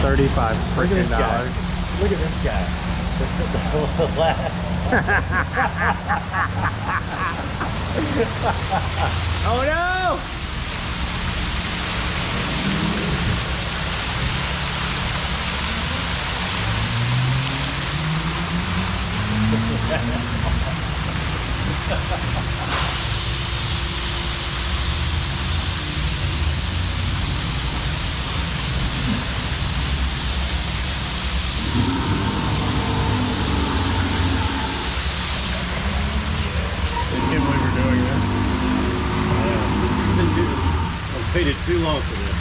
$35 freaking dollars. Look at this guy. Oh no! I can't believe we're doing this. I've waited too long for this.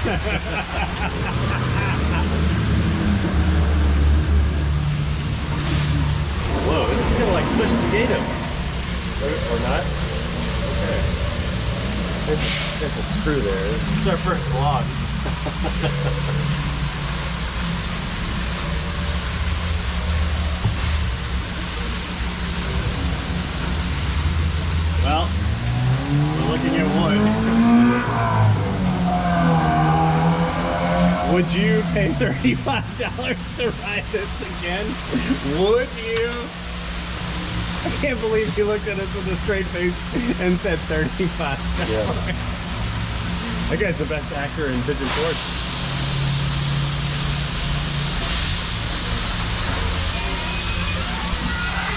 Whoa, this is gonna like push the gate open. Or not? Okay. There's a screw there. This is our first vlog. Well, we're looking at wood. Would you pay $35 to ride this again? Would you? I can't believe he looked at us with a straight face and said $35. Yeah. That guy's the best actor in Pigeon Forge.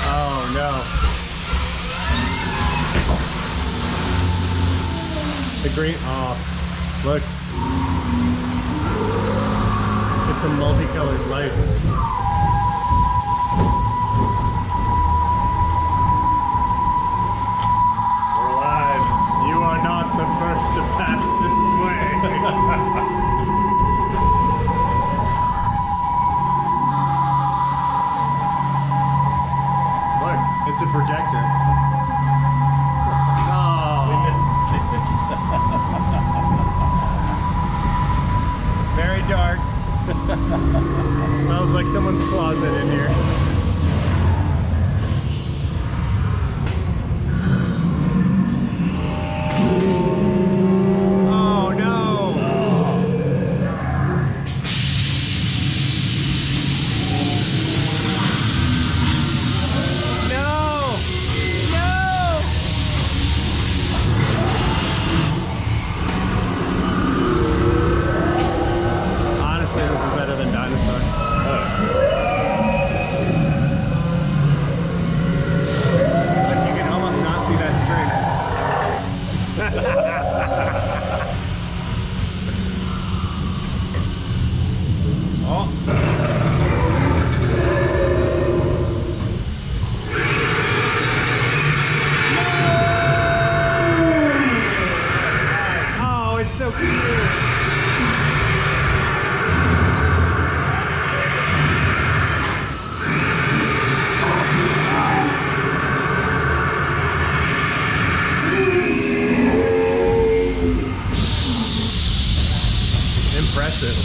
Oh no. The green, oh, look. It's a multicolored light. We're live. You are not the first to pass this way. Look, it's a projector. It's very dark. It smells like someone's closet in here. Oh no! No! No! Honestly, this is better than Dinosaur. Look, you can almost not see that screen. Oh, it's so cute. Impressive.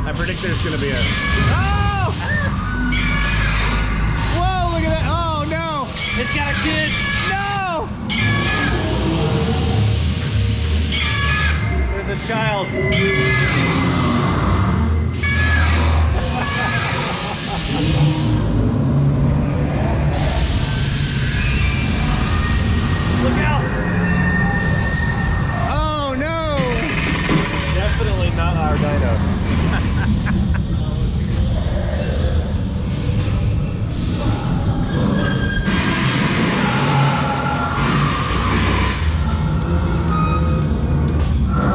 I predict there's gonna be a... Oh! Whoa, look at that! Oh no! It's got a kid! No! There's a child. Look out! Oh no! Definitely not our dino.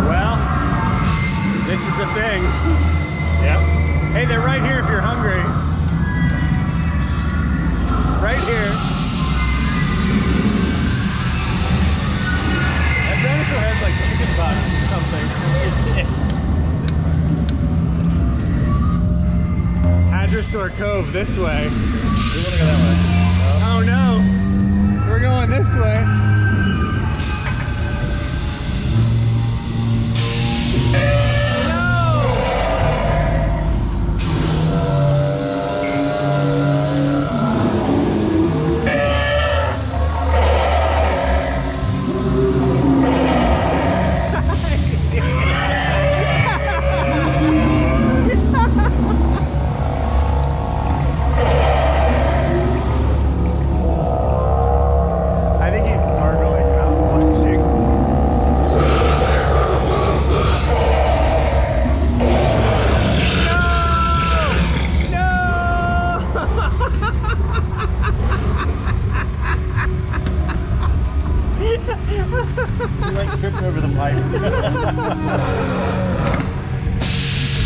Well, this is the thing. Yep. Hey, they're right here if you're hungry. Right here. That dinosaur has like chicken pox or something. Dinosaur Cove this way. We want to go that way. Oh no! We're going this way. Like tripping over the pipe.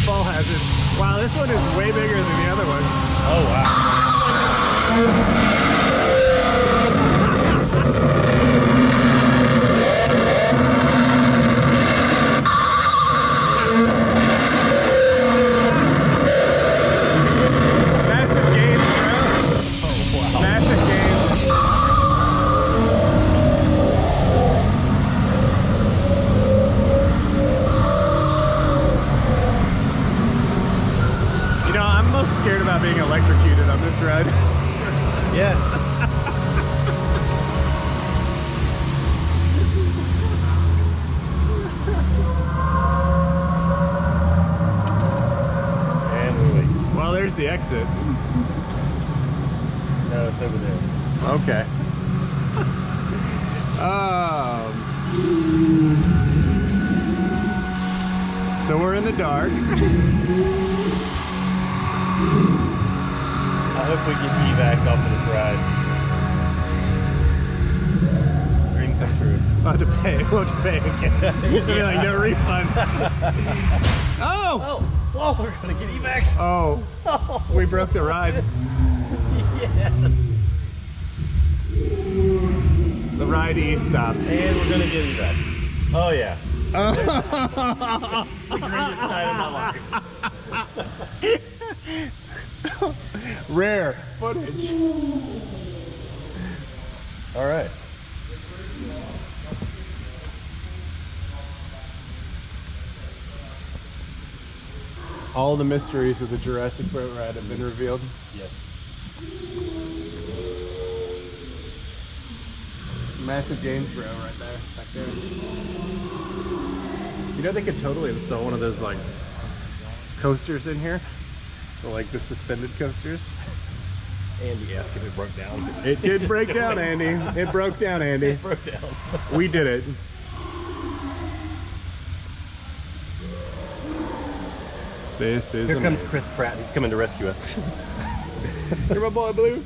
Ball hazard. Wow, this one is way bigger than the other one. Oh wow. Massive gains, bro. Oh wow. Massive gains. You know, I'm most scared about being electrocuted on this ride. Yeah. And we wait. Well, there's the exit. No, it's over there. Okay. So we're in the dark. I hope we get evac off of this ride. Dream come true. We'll have to pay. We'll have to pay again. It'll be like no refund. Oh! Oh, whoa, we're gonna get evac. Oh, we broke the ride. Yeah. The ride stopped. And we're gonna get evac. Oh yeah. Oh. The greatest night of my life. Rare footage. All right. All the mysteries of the Jurassic Boat Ride have been revealed. Yes. Massive Gainsborough right there, back there. You know, they could totally install one of those like coasters in here, or like the suspended coasters. Andy asked if it broke down. It did break down, Andy. It broke down, Andy. It broke down. We did it. This is Here comes amazing. Chris Pratt. He's coming to rescue us. You're my boy, Blue.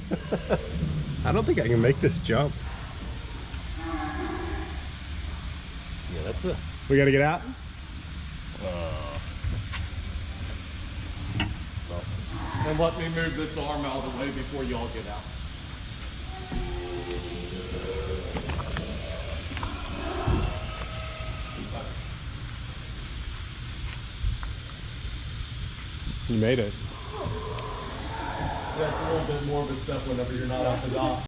I don't think I can make this jump. Yeah, that's it. We gotta get out. And let me move this arm out of the way before y'all get out. You made it. That's a little bit more of a step whenever you're not at the dock.